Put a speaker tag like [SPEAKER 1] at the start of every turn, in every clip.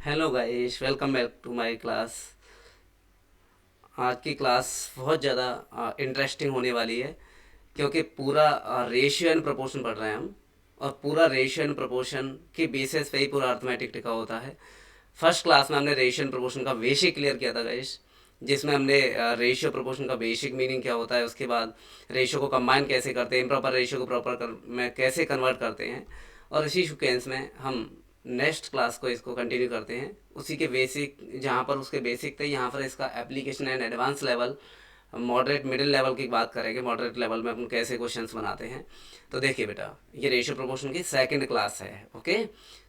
[SPEAKER 1] Hello guys, welcome back to my class. आज की class बहुत ज़्यादा इंटरेस्टिंग होने वाली है क्योंकि पूरा रेशियो एंड प्रोपोर्शन पढ़ रहे हैं हम। और पूरा रेशियो एंड प्रोपोर्शन की बेसिस पे ही पूरा अर्थमेटिक टिका होता है। फर्स्ट क्लास में हमने रेशियो एंड प्रोपोर्शन का बेसिक क्लियर किया था गाइस, जिसमें हमने रेशियो प्रोपोर्शन का बेसिक मीनिंग क्या होता है, उसके बाद रेशियो को कंबाइन कैसे करते हैं, इम्प्रॉपर रेशियो को प्रॉपर में कैसे कन्वर्ट करते हैं। और इसी सीक्वेंस में हम नेक्स्ट क्लास को इसको कंटिन्यू करते हैं। उसी के बेसिक, जहाँ पर उसके बेसिक थे, यहाँ पर इसका application and advance level, moderate middle level की बात करेंगे। मॉडरेट लेवल में अपन कैसे क्वेश्चंस बनाते हैं। तो देखिए बेटा, ये रेशियो प्रोपोर्शन की सेकंड क्लास है, ओके,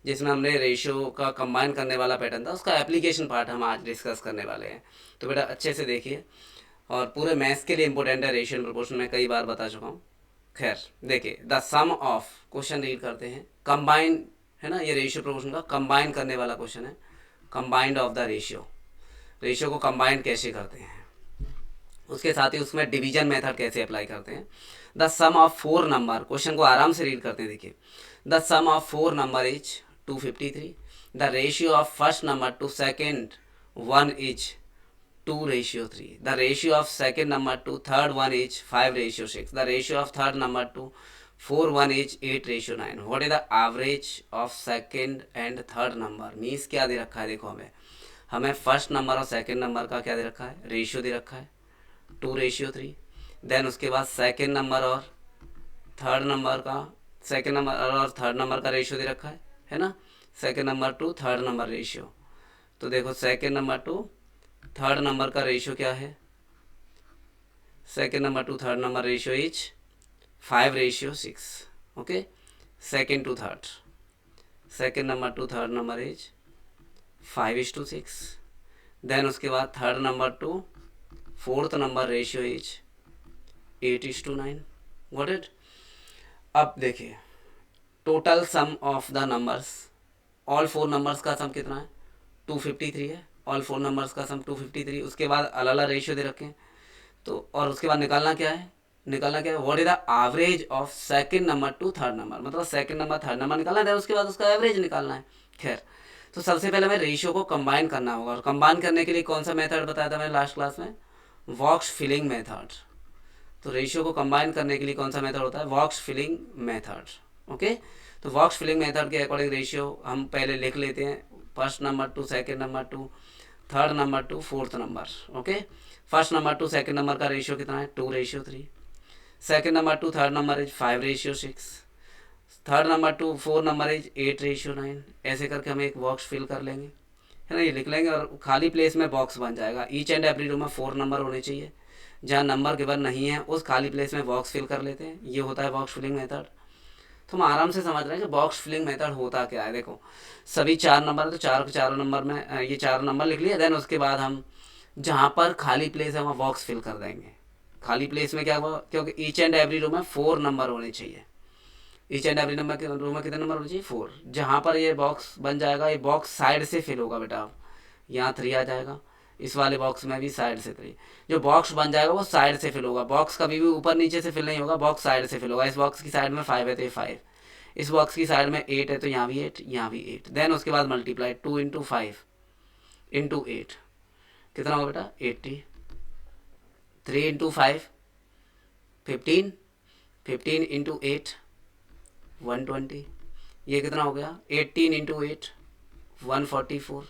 [SPEAKER 1] जिसमें हमने रेशियो का कंबाइन करने वाला पैटर्न था, उसका एप्लीकेशन पार्ट हम आज डिस्कस करने वाले हैं। तो बेटा अच्छे से देखिए, और पूरे मैथ्स के लिए इंपॉर्टेंट है रेशियो प्रोपोर्शन, में कई बार बता चुका हूँ। खैर देखिए, the sum of, question read करते हैं, कंबाइन है ना, ये रेशियो प्रोपोर्शन का कंबाइन करने वाला क्वेश्चन है। Combined of the ratio, ratio को कंबाइन कैसे करते हैं, उसके साथ ही उसमें डिवीजन मेथड कैसे अप्लाई करते हैं। The sum of four number, question को आराम से रीड करते हैं। देखिए, the sum of four number is 253। The ratio of first number to second one is 2:3। The ratio of second number to third one is 5:6. The ratio of third number to fourth one is 8:9. What is the average of second and third number? Means क्या दे रखा है, देखो हमें हमें first number और second number का क्या दे रखा है, रेशियो दे रखा है 2:3। देन उसके बाद सेकंड नंबर और थर्ड नंबर का, सेकंड नंबर और थर्ड नंबर का रेशियो दे रखा है ना, second number to third number ratio. तो देखो second number to third number का रेशियो क्या है, second number to third number ratio is 5:6, okay. Second to third, second number to third number is 5:6। Then उसके बाद third number to fourth number ratio is 8:9। Got it. अब देखिए, total sum of the numbers, all four numbers का सम कितना है, 253 है। All four numbers का सम 253। उसके बाद अलग अलग रेशियो दे रखे हैं। तो और उसके बाद निकालना क्या है, निकालना क्या है, what is the average of second number to third number, मतलब सेकंड नंबर थर्ड नंबर निकालना है, उसके बाद उसका एवरेज निकालना है। खैर, तो सबसे पहले हमें रेशियो को कंबाइन करना होगा, और कंबाइन करने के लिए कौन सा मेथड बताया था मैंने लास्ट क्लास में, वॉक्स फिलिंग मेथड। तो रेशियो को कंबाइन करने के लिए कौन सा मेथड होता है, वॉक्स फिलिंग मेथड, ओके। तो वॉक्स फिलिंग मेथड के अकॉर्डिंग रेशियो हम पहले लिख लेते हैं, first number to second number to third number to fourth number, okay. First number to second number का रेशियो कितना है, 2:3। Second number to third number is 5:6। Third number to four number is 8:9। ऐसे करके हम एक बॉक्स फिल कर लेंगे, है ना, ये लिख लेंगे, और खाली प्लेस में बॉक्स बन जाएगा। ईच एंड एवरी रो में 4 नंबर होने चाहिए, जहाँ नंबर गिवन नहीं है उस खाली प्लेस में बॉक्स फिल कर लेते हैं। ये होता है बॉक्स फिलिंग मेथड। तो हम आराम से समझ रहे हैं कि बॉक्स फिलिंग मेथड होता क्या है। देखो, सभी 4 नंबर है, तो चार के चारों नंबर में ये 4 नंबर लिख लिए। देन उसके बाद हम जहाँ पर खाली प्लेस है वहाँ बॉक्स फिल कर देंगे। खाली प्लेस में क्या हुआ, क्योंकि ईच एंड एवरी रो में 4 नंबर होने चाहिए। ईच एंड एवरी नंबर के रो में कितने नंबर होने चाहिए, 4। जहाँ पर ये बॉक्स बन जाएगा, ये बॉक्स साइड से फिल होगा बेटा। यहाँ 3 आ जाएगा, इस वाले बॉक्स में भी साइड से 3। जो बॉक्स बन जाएगा वो साइड से फिल होगा। बॉक्स कभी भी ऊपर नीचे से फिल नहीं होगा, बॉक्स साइड से फिल होगा। इस बॉक्स की साइड में 5 है तो ये 5, इस बॉक्स की साइड में 8 है तो यहाँ भी 8, यहाँ भी 8। देन उसके बाद मल्टीप्लाई 2 × 5 × 8, कितना होगा बेटा, 80। 3 × 5 15, 15 × 8 120। ये कितना हो गया, 18 × 8 144।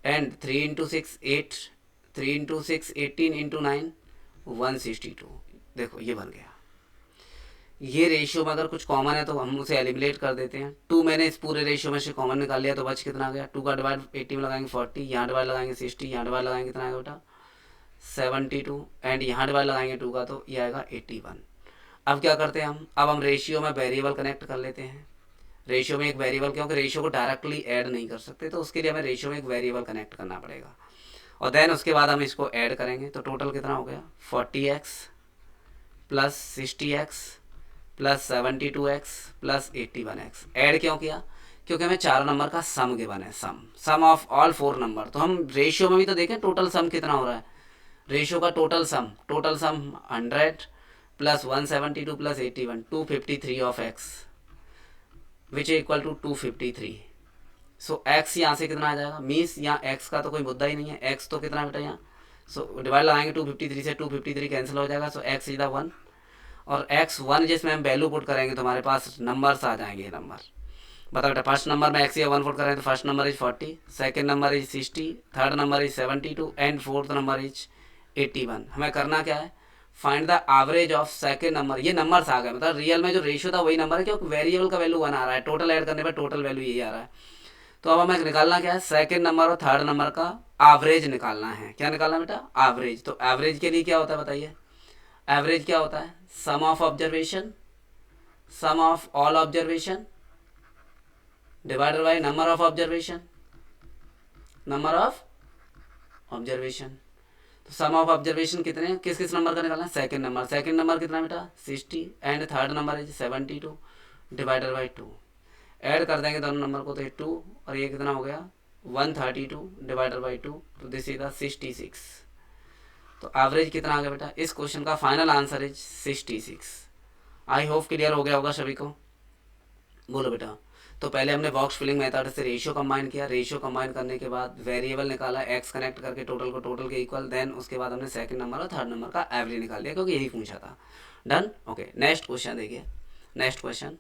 [SPEAKER 1] एंड 3 × 6 8, 3 × 6 18 × 9 162। देखो ये बन गया। ये रेशियो में अगर कुछ कॉमन है तो हम उसे एलिमिनेट कर देते हैं। 2 मैंने इस पूरे रेशियो में से कॉमन निकाल लिया, तो बच कितना आ गया, 2 का डिवाइड 80 में लगाएंगे 40, यहाँ डिवाइड लगाएंगे 60, यहाँ डिवाइड लगाएंगे कितना आएगा बेटा 72, एंड यहाँ डिवाइड लगाएंगे 2 का तो ये आएगा 81। अब क्या करते हैं हम, अब हम रेशियो में वेरिएबल कनेक्ट कर लेते हैं। रेशियो में एक वेरिएबल, क्योंकि रेशियो को डायरेक्टली ऐड नहीं कर सकते, तो उसके लिए हमें रेशियो में एक वेरिएबल कनेक्ट करना पड़ेगा। और देन उसके बाद हम इसको ऐड करेंगे, तो टोटल कितना हो गया, 40x plus 60x plus 72x plus 81x। Add क्यों किया, क्योंकि हमें 4 नंबर का सम गिवन है, सम ऑफ ऑल 4 नंबर। तो हम रेशियो में भी तो देखें टोटल सम कितना हो रहा है, रेशियो का total sum 100 plus 172 plus 81, 253 of x which is equal to 253। So X यहाँ से कितना आ जाएगा, मीन्स यहाँ एक्स का तो कोई मुद्दा ही नहीं है, एक्स तो कितना बेटा यहाँ, सो डिवाइड लगाएंगे 253 से, 253 कैंसिल हो जाएगा, सो एक्स इज द 1, और एक्स 1 जिसमें हम वैल्यू पुट करेंगे तो हमारे पास नंबर्स आ जाएंगे, ये नंबर बताओ बेटा। फर्स्ट नंबर में एक्स या 1 पुट करेंगे तो first number is 40, second number is 60, third number is 72 and fourth number is 81। हमें करना क्या है, find the average of second number. ये नंबर्स आ गए, मतलब रियल में जो रेशियो था वही नंबर है, क्योंकि वेरिएबल का वैल्यू 1 आ रहा है, टोटल ऐड करने पर टोटल वैल्यू यही आ रहा है। तो अब हमें निकालना क्या है, सेकंड नंबर और थर्ड नंबर का एवरेज निकालना है। क्या निकालना है बेटा, एवरेज। तो एवरेज के लिए क्या होता है बताइए, एवरेज क्या होता है, sum of observation, sum of all observation divided by number of observation, number of observation. तो सम ऑफ ऑब्जर्वेशन कितने हैं, किस किस नंबर का निकालना है, सेकंड नंबर, सेकंड नंबर कितना बेटा 60 and third number is 72 divided by 2। Add कर देंगे दोनों नंबर को तो ये 2 और ये कितना हो गया 132 डिवाइडेड बाई 2, तो दिस इज द 66। तो एवरेज कितना आ गया बेटा, इस क्वेश्चन का final answer is 66। I hope clear हो गया होगा सभी को, बोलो बेटा। तो पहले हमने बॉक्स फिलिंग मेथड से रेशियो कंबाइन किया, रेशियो कंबाइन करने के बाद वेरिएबल निकाला, एक्स कनेक्ट करके टोटल को टोटल के इक्वल, देन उसके बाद हमने सेकंड नंबर और थर्ड नंबर का एवरेज निकाल लिया, क्योंकि यही पूछा था। Done, okay. नेक्स्ट क्वेश्चन देखिए, next question,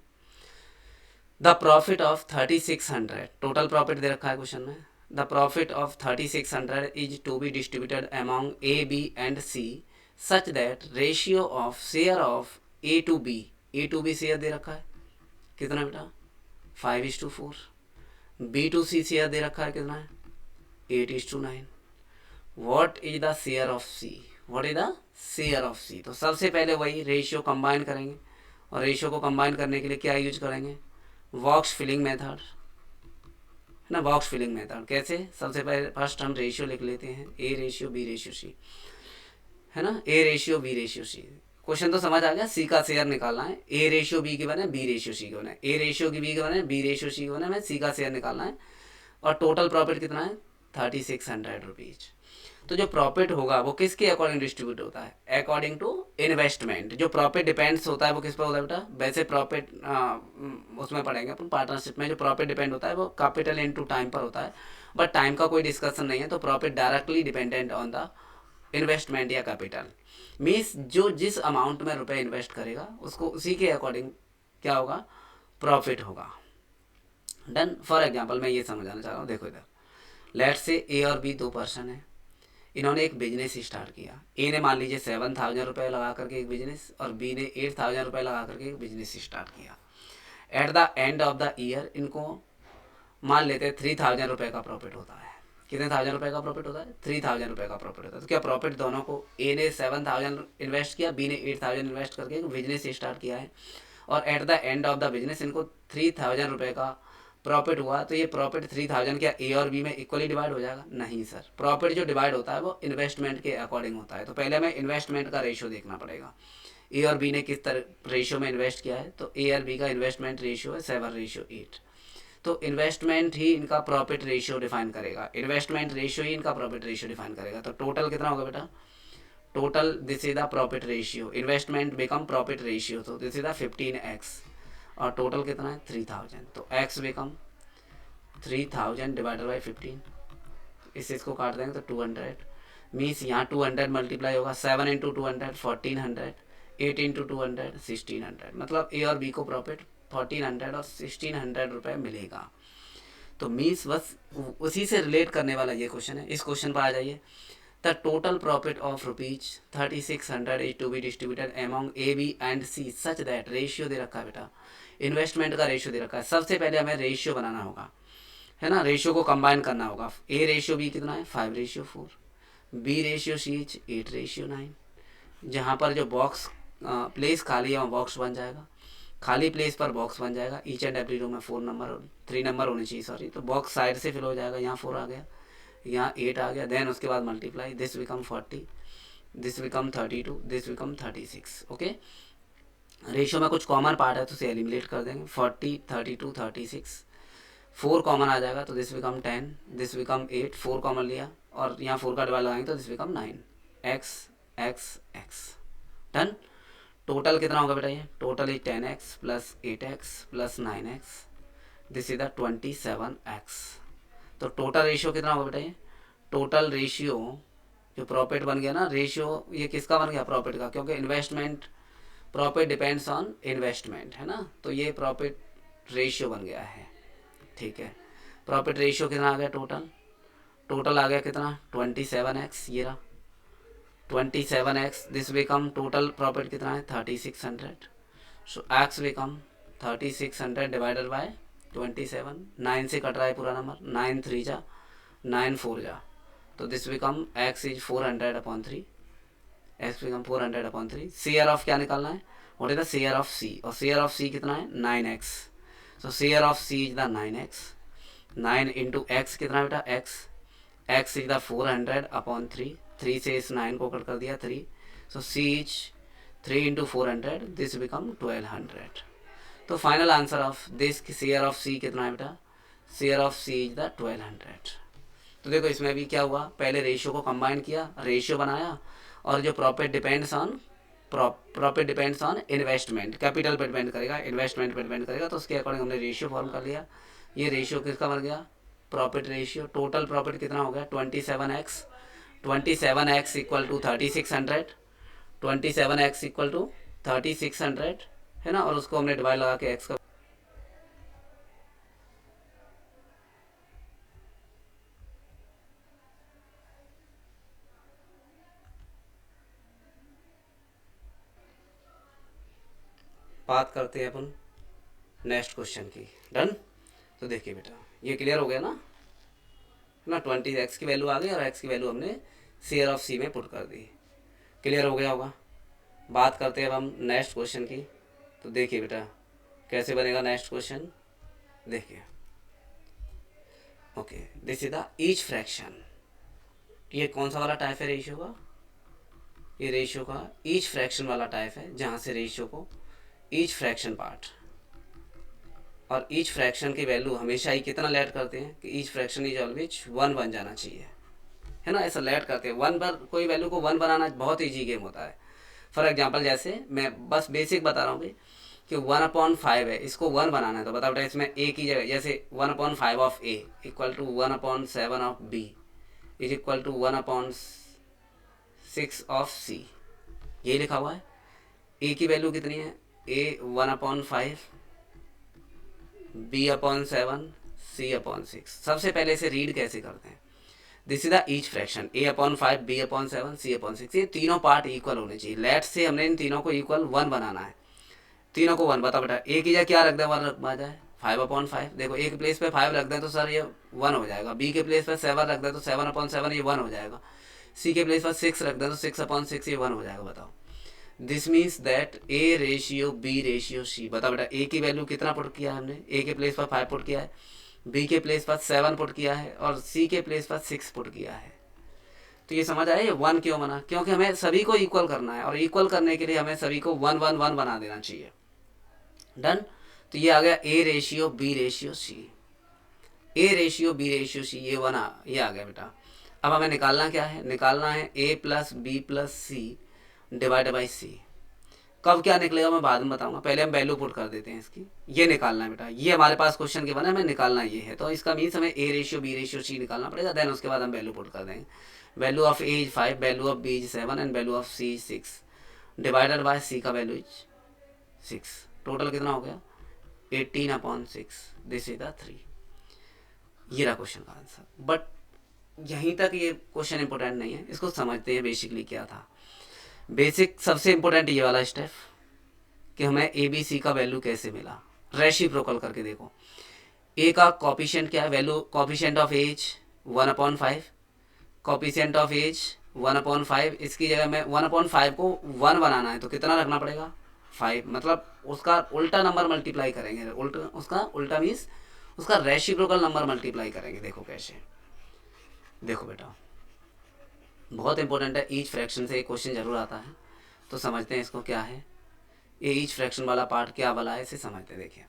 [SPEAKER 1] the profit of 3600, total profit दे रखा है क्वेश्चन में। The profit of 3600 is to be distributed among A B and C such that ratio of share of A to B share दे रखा है कितना बेटा 5:4, बी टू सी शेयर दे रखा है कितना है 8:9। What is the share of C, what is the share of C. तो सबसे पहले वही रेशियो कंबाइन करेंगे, और रेशियो को कंबाइन करने के लिए क्या यूज करेंगे, बॉक्स फिलिंग मेथड, है ना। बॉक्स फिलिंग मेथड कैसे, सबसे पहले फर्स्ट हम रेशियो लिख लेते हैं, ए रेशियो बी रेशियो सी, है ना, A ratio B ratio C. Question तो समझ आ गया, सी का शेयर निकालना है, ए रेशियो बी के बने बी रेशियो सी के बने, ए रेशियो की बी के बने बी रेशियो सी के बने, हमें सी का शेयर निकालना है। और टोटल प्रॉफिट कितना है 3600 रुपीज। तो जो प्रॉफिट होगा वो किसके अकॉर्डिंग डिस्ट्रीब्यूट होता है, अकॉर्डिंग टू इन्वेस्टमेंट। जो प्रॉफिट डिपेंड्स होता है वो किस पर होता है बेटा, वैसे प्रॉफिट उसमें पढ़ेंगे अपन पार्टनरशिप में, जो प्रॉफिट डिपेंड होता है वो कैपिटल इनटू टाइम पर होता है, बट टाइम का कोई डिस्कशन नहीं है। तो profit directly dependent on the investment या कैपिटल, मीन्स जो जिस अमाउंट में रुपए इन्वेस्ट करेगा उसको उसी के अकॉर्डिंग क्या होगा, प्रॉफिट होगा। डन। फॉर एग्जाम्पल मैं ये समझाना चाह रहा हूँ, देखो इधर लेट्स से ए और बी दो पर्सन है, इन्होंने एक बिजनेस स्टार्ट किया। ए ने मान लीजिए 7000 रुपये लगा करके एक बिजनेस, और बी ने 8000 रुपये लगा करके एक बिजनेस स्टार्ट किया। At the end of the year इनको मान लेते हैं 3000 रुपये का प्रॉफिट होता है। कितने 1000 रुपये का प्रॉफिट होता है, 3000 रुपये का प्रॉफिट होता है। तो क्या प्रॉफिट दोनों को, ए ने 7000 इन्वेस्ट किया, बी ने 8000 इन्वेस्ट करके एक बिजनेस स्टार्ट किया है, और at the end of the business इनको 3000 रुपये का प्रॉफिट हुआ। तो ये प्रॉफिट 3000 क्या ए और बी में इक्वली डिवाइड हो जाएगा, नहीं सर। प्रॉफिट जो डिवाइड होता है वो इन्वेस्टमेंट के अकॉर्डिंग होता है। तो पहले हमें इन्वेस्टमेंट का रेशियो देखना पड़ेगा, ए और बी ने किस तरह रेशियो में इन्वेस्ट किया है। तो ए और बी का इन्वेस्टमेंट रेशियो है 7:8। तो इन्वेस्टमेंट ही इनका प्रॉफिट रेशियो डिफाइन करेगा, इन्वेस्टमेंट रेशियो ही इनका प्रॉफिट रेशियो डिफाइन करेगा। तो टोटल कितना होगा बेटा, total this is the profit ratio, investment become profit ratio, तो दिस इज द 15x, और टोटल कितना है 3000। तो x बिकम 3000 डिवाइडेड बाई 15, इस इसको काट देंगे तो 200, मीन्स यहाँ 200 मल्टीप्लाई होगा, 7 इंटू 200 1400, 8 इंटू 200 1600, मतलब ए और बी को प्रॉफिट 1400 और 1600 रुपये मिलेगा। तो मीन्स बस उसी से रिलेट करने वाला ये क्वेश्चन है। इस क्वेश्चन पर आ जाइए, the total profit of rupees 3600 is to be distributed among A B and C such that, ratio दे रखा है बेटा, इन्वेस्टमेंट का रेशियो दे रखा है। सबसे पहले हमें रेशियो बनाना होगा, है ना, रेशियो को कंबाइन करना होगा। ए रेशियो बी कितना है 5:4, बी रेशियो सी इज 8:9। जहाँ पर जो बॉक्स प्लेस खाली है वहाँ बॉक्स बन जाएगा, खाली प्लेस पर बॉक्स बन जाएगा। ईच एंड एवरी रो में 3 नंबर होने चाहिए, सॉरी। तो बॉक्स साइड से फिल हो जाएगा, यहाँ 4 आ गया, यहाँ 8 आ गया, देन उसके बाद multiply, this become 40, this become 32, this become 36। Okay, ratio में कुछ कॉमन पार्ट है तो उसे एलिमिनेट कर देंगे, 40 32 36, 4 कॉमन आ जाएगा तो this become 10, this become 8, 4 common लिया और यहाँ 4 का डिवाइड लगाएंगे तो this become 9, x x x। Done. Total कितना होगा बेटा, ये total is 10x plus 8x plus 9x this is the 27x। तो टोटल रेशियो कितना होगा बेटा, ये टोटल रेशियो जो प्रॉफिट बन गया ना, रेशियो ये किसका बन गया, प्रॉफिट का, क्योंकि investment profit depends on investment है ना, तो ये प्रॉफिट रेशियो बन गया है। ठीक है, प्रॉफिट रेशियो कितना आ गया, टोटल आ गया कितना 27x, ये रहा 27x। This become total profit कितना है 3600। सो x बिकम 3600 डिवाइडेड बाय 27। 9 से कट रहा है पूरा नंबर, 9 3 जा 9 4 जा, तो this become x is 400/3। x become 400/3। Share of क्या निकालना है, what is the share of c, और शेयर ऑफ c कितना है 9x। So share of c is the 9x। 9 into x कितना बेटा, x इज द 400/3। 3 से इस 9 को कट कर दिया 3। सो c is 3 into 400, this become 1200। तो final answer of this share of c कितना है बेटा, share of c is the 1200। तो देखो इसमें भी क्या हुआ, पहले रेशियो को कंबाइन किया, रेशियो बनाया, और जो profit depends on investment, capital पे डिपेंड करेगा, इन्वेस्टमेंट पे डिपेंड करेगा, तो उसके अकॉर्डिंग हमने रेशियो फॉर्म कर लिया। ये रेशियो किसका बन गया, प्रॉफिट रेशियो। टोटल प्रॉफिट कितना हो गया 27x। 27x equal to 3600, 27x equal to 3600 है ना, और उसको हमने डिवाइड लगा के x का बात करते हैं अपन नेक्स्ट क्वेश्चन की। डन। तो देखिए बेटा ये क्लियर हो गया ना, ना 20x की वैल्यू आ गई और x की वैल्यू हमने शेयर ऑफ c में पुट कर दी। क्लियर हो गया होगा। बात करते हैं अब हम नेक्स्ट क्वेश्चन की। तो देखिए बेटा कैसे बनेगा नेक्स्ट क्वेश्चन, देखिए। Okay, this is the each fraction. ये कौन सा वाला टाइप है रेशियो का, ये रेशियो का ईच फ्रैक्शन वाला टाइप है, जहाँ से रेशियो को ईच फ्रैक्शन पार्ट, और ईच फ्रैक्शन की वैल्यू हमेशा ही कितना लेट करते हैं कि ईच फ्रैक्शन इज ऑलवेज 1 बन जाना चाहिए, है ना, ऐसा लेट करते हैं। 1 पर कोई वैल्यू को 1 बनाना बहुत ईजी गेम होता है। फॉर एग्जांपल जैसे मैं बस बेसिक बता रहा हूँ कि 1/5 है, इसको 1 बनाना है, तो बता बेटा इसमें a की जगह जैसे 1/5 of a equal to 1/7 of b is equal to 1/6 of c, ये लिखा हुआ है। a की वैल्यू कितनी है, a 1/5, b/7, c/6। सबसे पहले इसे रीड कैसे करते हैं, this is the each fraction, a/5, b/7, c/6, ये तीनों पार्ट इक्वल होने चाहिए। लेट से हमने इन तीनों को इक्वल 1 बनाना है, तीनों को 1। बता बेटा a की जगह क्या रख दें, 1 रख जाए 5/5। देखो a के प्लेस पे 5 रख दें तो सर ये 1 हो जाएगा, b के प्लेस पे 7 रख दें तो 7/7 ये 1 हो जाएगा, c के प्लेस पर 6 रख दें तो 6/6 ये 1 हो जाएगा। बताओ, this means that a ratio b ratio c। बता बेटा a की वैल्यू कितना पुट किया है हमने, a के प्लेस पर 5 पुट किया है, b के प्लेस पर 7 पुट किया है, और c के प्लेस पर 6 पुट किया है। तो ये समझ आया ये 1 क्यों बना, क्योंकि हमें सभी को इक्वल करना है, और इक्वल करने के लिए हमें सभी को 1 1 1 बना देना चाहिए। डन। तो ये आ गया a ratio b ratio c, a ratio b ratio c, ये बना, ये आ गया बेटा। अब हमें निकालना क्या है, निकालना है a plus B plus C divide by C. कब क्या निकलेगा मैं बाद में बताऊंगा, पहले हम वैल्यू पुट कर देते हैं इसकी। ये निकालना है बेटा, ये हमारे पास क्वेश्चन के बना, हमें निकालना ये है, तो इसका मीन्स हमें a ratio b ratio c निकालना पड़ेगा। देन उसके बाद हम वैल्यू पुट कर देंगे। Value of a is 5, value of b is 7 and value of c is 6 divided by c का वैल्यू इज 6। टोटल कितना हो गया 18/6, दिस इज द 3। ये रहा क्वेश्चन का आंसर। बट यहीं तक ये क्वेश्चन इंपॉर्टेंट नहीं है, इसको समझते हैं बेसिकली क्या था। बेसिक सबसे इंपॉर्टेंट ये वाला स्टेप कि हमें ए बी सी का वैल्यू कैसे मिला, रेसिप्रोकल करके देखो। ए का कॉफिशिएंट क्या है, value coefficient of as 1/5, coefficient of as 1/5, इसकी जगह में 1/5 को 1 बनाना है तो कितना रखना पड़ेगा 5, मतलब उसका उल्टा नंबर मल्टीप्लाई करेंगे, उसका उल्टा मीन्स उसका रेसिप्रोकल नंबर मल्टीप्लाई करेंगे। देखो कैसे, देखो बेटा बहुत इंपॉर्टेंट है, ईच फ्रैक्शन से एक क्वेश्चन जरूर आता है, तो समझते हैं इसको क्या है, ये ईच फ्रैक्शन वाला पार्ट क्या वाला है इसे समझते हैं। देखिए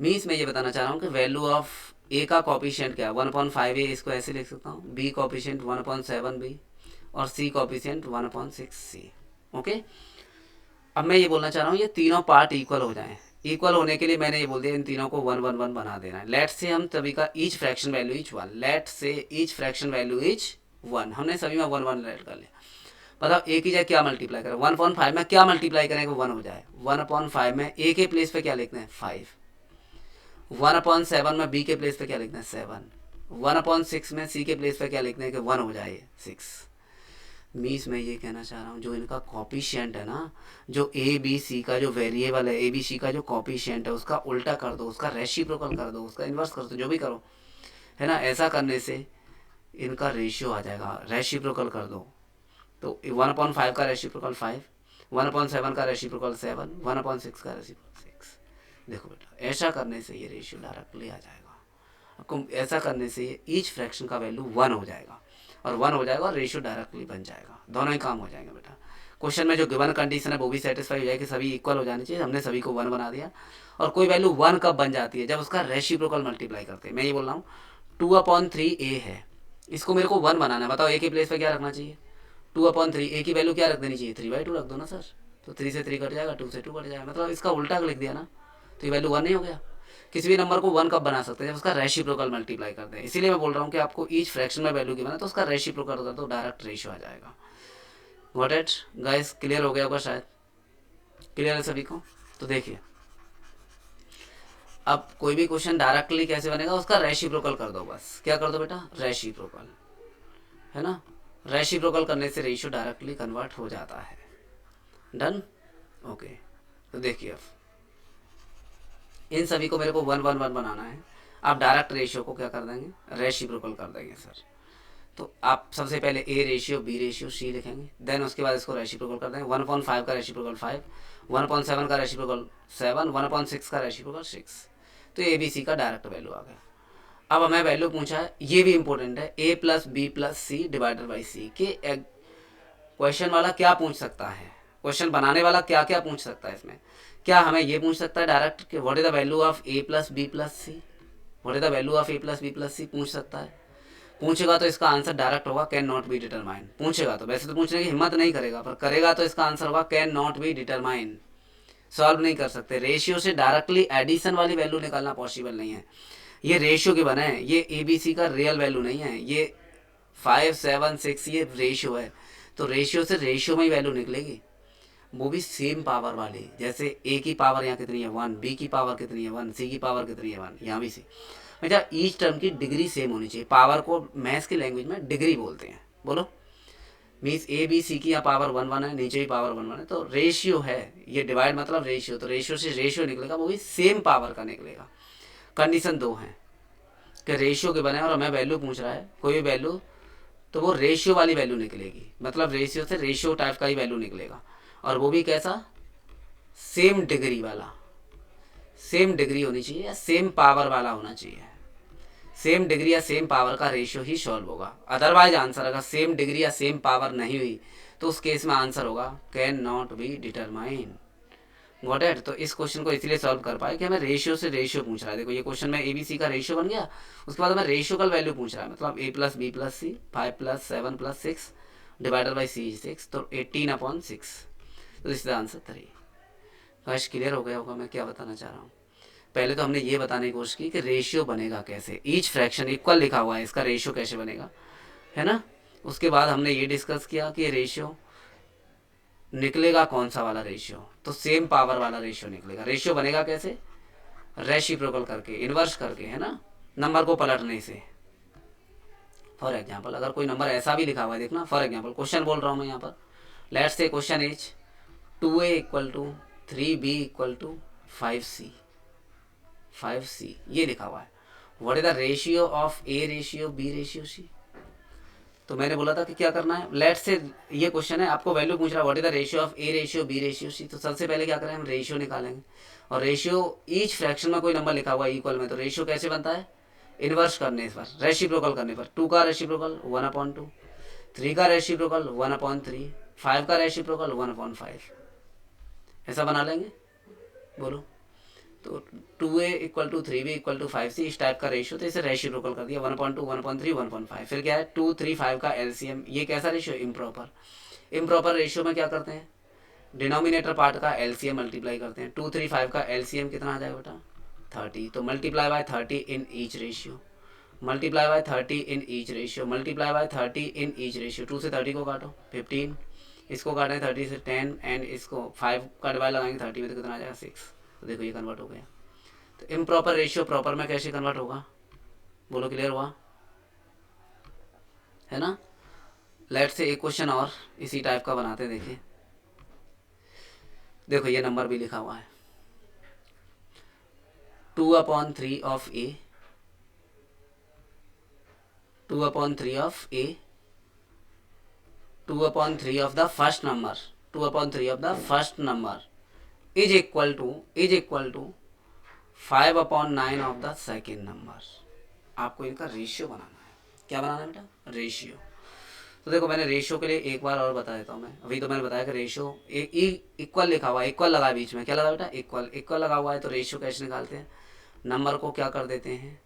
[SPEAKER 1] मीन्स मैं ये बताना चाह रहा हूँ कि वैल्यू ऑफ ए का कॉफिशिएंट क्या है 1/5 ए, इसको ऐसे लिख सकता हूँ, बी कॉफिशिएंट 1/7 बी, और सी कॉफिशिएंट 1/6 सी। ओके, अब मैं ये बोलना चाह रहा हूँ ये तीनों पार्ट इक्वल हो जाएं, इक्वल होने के लिए मैंने ये बोल दिया इन तीनों को 1 1 1 बना देना है। लेट से हम सभी का each fraction value each 1, let say each fraction value each 1, हमने सभी में 1 1 लेट कर लिया। बताओ ए की जगह क्या मल्टीप्लाई करें, 1/5 में क्या मल्टीप्लाई करें कि 1 हो जाए, 1/5 में ए के प्लेस पे क्या लिखते हैं 5, 1/7 में बी के प्लेस पे क्या लिखते हैं 7, 1/6 में सी के प्लेस पे क्या लिखते हैं कि 1 हो जाए 6। मीन्स मैं ये कहना चाह रहा हूँ जो इनका कॉपिशिएंट है ना, जो ए बी सी का जो वेरिएबल है, ए बी सी का जो कॉपिशिएंट है उसका उल्टा कर दो, उसका रेसिप्रोकल कर दो, उसका इन्वर्स कर दो, जो भी करो, है ना। ऐसा करने से इनका रेशियो आ जाएगा, रेसिप्रोकल कर दो। तो 1/5 का रेसिप्रोकल 5, 1/7 का रेसिप्रोकल 7, 1/6 का रेसिप्रोकल 6। देखो बेटा, ऐसा करने से ये रेशियो डायरेक्टली आ जाएगा आपको। ऐसा करने से ये ईच फ्रैक्शन का वैल्यू 1 हो जाएगा, और 1 हो जाएगा और रेशियो डायरेक्टली बन जाएगा, दोनों ही काम हो जाएंगे बेटा। क्वेश्चन में जो गिवन कंडीशन है वो भी सेटिस्फाई हो जाएगी, सभी इक्वल हो जानी चाहिए, हमने सभी को 1 बना दिया। और कोई वैल्यू 1 कब बन जाती है, जब उसका रेसिप्रोकल मल्टीप्लाई करते हैं। मैं ये बोल रहा हूँ 2/3 ए है, इसको मेरे को 1 बनाना है, बताओ ए के प्लेस पे क्या रखना चाहिए 2/3, ए की वैल्यू क्या रख देनी चाहिए 3/2 रख दो ना सर। तो 3 से 3 कट जाएगा, 2 से 2 कट जाएगा, मतलब इसका उल्टा लिख दिया ना, तो ये वैल्यू 1 नहीं हो गया। किसी भी नंबर को 1 कब बना सकते हैं, जब उसका रेसिप्रोकल मल्टीप्लाई करते हैं। इसीलिए मैं बोल रहा हूँ कि आपको ईच फ्रैक्शन में वैल्यू गिवन है तो उसका रेसिप्रोकल कर दो, डायरेक्ट रेशियो आ जाएगा। गॉट इट गाइस, क्लियर हो गया होगा शायद, क्लियर है सभी को। तो देखिए अब कोई भी क्वेश्चन डायरेक्टली कैसे बनेगा, उसका रेसिप्रोकल कर दो, बस क्या कर दो बेटा रेसिप्रोकल, है ना। रेसिप्रोकल करने से रेशियो डायरेक्टली कन्वर्ट हो जाता है। Done, okay. तो देखिए अब इन सभी को मेरे को 1 1 1 बनाना है। आप डायरेक्ट रेशियो को क्या कर देंगे, रेसिप्रोकल कर देंगे सर। तो आप सबसे पहले A ratio B ratio C लिखेंगे, देन उसके बाद इसको रेसिप्रोकल कर देंगे। 1/5 का रेसिप्रोकल 5, 1/7 का रेसिप्रोकल 7, 1/6 का रेसिप्रोकल 6। तो ए बी सी का डायरेक्ट वैल्यू आ गया। अब हमें वैल्यू पूछा है, ये भी इंपॉर्टेंट है, A plus B plus C divided by C के क्वेश्चन वाला क्या पूछ सकता है, क्वेश्चन बनाने वाला क्या क्या पूछ सकता है इसमें। क्या हमें ये पूछ सकता है डायरेक्ट कि what is the value of A plus B plus C, what is the value of A plus B plus C पूछ सकता है। पूछेगा तो इसका आंसर डायरेक्ट होगा कैन नॉट बी डिटरमाइन। पूछेगा तो, वैसे तो पूछने की हिम्मत नहीं करेगा, पर करेगा तो इसका आंसर होगा can not be determine. Solve नहीं कर सकते, रेशियो से डायरेक्टली एडिशन वाली वैल्यू निकालना पॉसिबल नहीं है। ये रेशियो के बने हैं, ये ए बी सी का रियल वैल्यू नहीं है, ये 5 7 6 ये रेशियो है। तो रेशियो से रेशियो में ही वैल्यू निकलेगी, वो भी सेम पावर वाली। जैसे ए की पावर यहाँ कितनी है 1, बी की पावर कितनी है 1, सी की पावर कितनी है 1, यहाँ भी सी। मतलब ईच टर्म की डिग्री सेम होनी चाहिए। पावर को मैथ्स की लैंग्वेज में डिग्री बोलते हैं, बोलो। मीन्स ए बी सी की यहाँ पावर 1 1 है, नीचे भी पावर 1 1 है, तो रेशियो है ये, डिवाइड मतलब रेशियो, तो रेशियो से रेशियो निकलेगा, वो भी सेम पावर का निकलेगा। कंडीशन 2 है कि रेशियो के बने और हमें वैल्यू पूछ रहा है कोई भी वैल्यू, तो वो रेशियो वाली वैल्यू निकलेगी, मतलब रेशियो से रेशियो टाइप का ही वैल्यू निकलेगा। और वो भी कैसा, सेम डिग्री वाला, सेम डिग्री होनी चाहिए या सेम पावर वाला होना चाहिए। सेम डिग्री या सेम पावर का रेशियो ही सॉल्व होगा। अदरवाइज आंसर अगर सेम डिग्री या सेम पावर नहीं हुई तो उस केस में आंसर होगा can not be determine. Got it. तो इस क्वेश्चन को इसलिए सॉल्व कर पाए कि हमें रेशियो से रेशियो पूछ रहा है। देखो ये क्वेश्चन में ए बी सी का रेशियो बन गया, उसके बाद हमें रेशियो का वैल्यू पूछ रहा है, मतलब A plus B plus C 5 + 7 + 6 divided by C 6, तो 18/6। तो this is answer 3। Guys clear हो गया होगा मैं क्या बताना चाह रहा हूँ। पहले तो हमने ये बताने की कोशिश की कि रेशियो बनेगा कैसे, ईच फ्रैक्शन इक्वल लिखा हुआ है, इसका रेशियो कैसे बनेगा, है ना। उसके बाद हमने ये डिस्कस किया कि रेशियो निकलेगा कौन सा वाला रेशियो, तो सेम पावर वाला रेशियो निकलेगा। रेशियो बनेगा कैसे, रेसिप्रोकल करके, इन्वर्स करके, है ना, नंबर को पलटने से। फॉर एग्जाम्पल अगर कोई नंबर ऐसा भी लिखा हुआ है, देखना फॉर एग्जाम्पल क्वेश्चन बोल रहा हूँ मैं यहाँ पर, let's say question is 2a = 3b = 5c, 5c ये लिखा हुआ है। What is the ratio of A ratio B ratio C. तो मैंने बोला था कि क्या करना है, लेट से ये क्वेश्चन है, आपको वैल्यू पूछ रहा है what is the ratio of A ratio B ratio C. तो सबसे पहले क्या करें, हम रेशियो निकालेंगे। और रेशियो ईच फ्रैक्शन में कोई नंबर लिखा हुआ है इक्वल में, तो रेशियो कैसे बनता है, इन्वर्स करने पर, रेसिप्रोकल करने पर। 2 का रेसिप्रोकल 1/2, 3 का रेसिप्रोकल 1/3, 5 का रेसिप्रोकल 1/5, ऐसा बना लेंगे, बोलो। तो 2a = 3b = 5c इस टाइप का रेशियो, तो इसे रेसिप्रोकल कर दिया 1/2, 1/3, 1/5। फिर क्या है 2 3 5 का एलसीएम। ये कैसा रेशियो, इम्प्रॉपर। इम्प्रॉपर रेशियो में क्या करते हैं, डिनोमिनेटर पार्ट का एलसीएम मल्टीप्लाई करते हैं। 2 3 5 का एलसीएम कितना आ जाएगा बेटा 30, तो multiply by 30 in each ratio, multiply by 30 in each ratio, multiply by 30 in each ratio. 2 से 30 को काटो 15, इसको काटें 30 से 10 एंड इसको 5 का डिवाइड लगाएंगे 30 में तो कितना आ जाएगा 6। तो देखो ये कन्वर्ट हो गया। तो इम्प्रॉपर रेशियो प्रॉपर में कैसे कन्वर्ट होगा, बोलो क्लियर हुआ है ना। लेट्स से एक क्वेश्चन और इसी टाइप का बनाते हैं। देखिए देखो ये नंबर भी लिखा हुआ है 2/3 of A, 2/3 of A, 2/3 of the first number, 2/3 of the first number is equal to 5/9 of the second number. आपको इनका रेशियो बनाना है। क्या बनाना है बेटा, रेशियो। तो देखो मैंने रेशियो के लिए एक बार और बता देता हूँ मैं। अभी तो मैंने बताया कि रेशियो इक्वल लिखा हुआ है, इक्वल लगा है बीच में, क्या लगा बेटा इक्वल, इक्वल लगा हुआ है। तो रेशियो कैसे निकालते हैं, नंबर को क्या कर देते हैं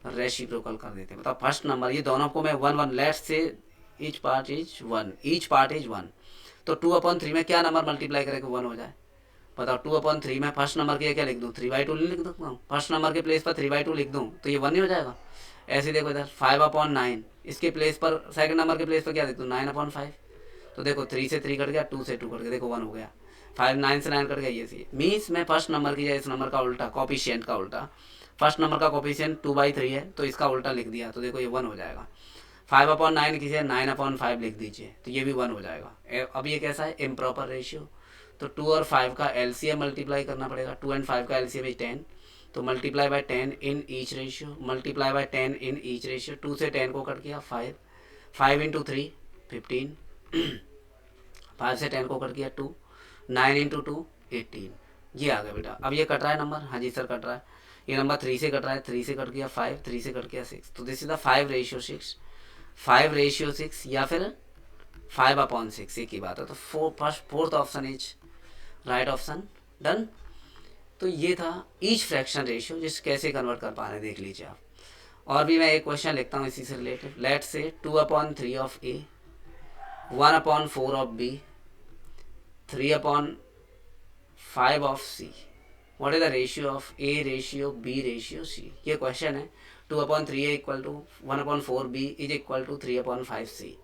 [SPEAKER 1] रेसिप्रोकल कर देते हैं। मतलब फर्स्ट नंबर ये दोनों को मैं 1 1 let's say each part is 1, each part is 1। तो 2/3 में क्या नंबर मल्टीप्लाई करें 1 हो जाए, बताओ। 2/3 में फर्स्ट नंबर के क्या लिख दूँ 3/2 लिख सकता हूँ, फर्स्ट नंबर के प्लेस पर 3/2 लिख दूँ तो ये 1 ही हो जाएगा। ऐसे देखो इधर 5/9 इसके प्लेस पर, सेकंड नंबर के प्लेस पर क्या लिख दूँ 9/5। तो देखो 3 से 3 कट गया, 2 से 2 कट गया, देखो 1 हो गया। 5 9 से 9 कट गया, ये सी मीन्स मैं फर्स्ट नंबर की या इस नंबर का उल्टा कॉफिशिएंट का उल्टा, फर्स्ट नंबर का कॉफिशिएंट 2/3 है तो इसका उल्टा लिख दिया तो देखो ये 1 हो जाएगा। 5/9 किसी 9/5 लिख दीजिए तो ये भी 1 हो जाएगा। अब ये कैसा है इम्प्रॉपर रेशियो। तो 2 और 5 का एलसीएम मल्टीप्लाई करना पड़ेगा। 2 एंड 5 का एलसीएम इज 10, तो multiply by 10 in each ratio, multiply by 10 in each ratio. 2 से 10 को कट किया 5, 5 इंटू 3 15, 5 से 10 को कट किया 2, 9 इंटू 2 18। ये आ गया बेटा। अब ये कट रहा है नंबर, हाँ जी सर कट रहा है। ये नंबर 3 से कट रहा है, 3 से कट गया 5, 3 से कट गया 6। तो दिस इज द 5/6, 5/6 या फिर 5/6 एक ही बात है। तो fourth option is right option, done. तो ये था ईच फ्रैक्शन रेशियो, जिस कैसे कन्वर्ट कर पा रहे हैं देख लीजिए आप। और भी मैं एक क्वेश्चन लिखता हूँ इसी से related. Let say 2/3 of A, 1/4 of B, 3/5 of C, what is the ratio of A ratio B ratio सी। ये क्वेश्चन है। 2/3 A equal to 1/4 B is equal to 3/5 C.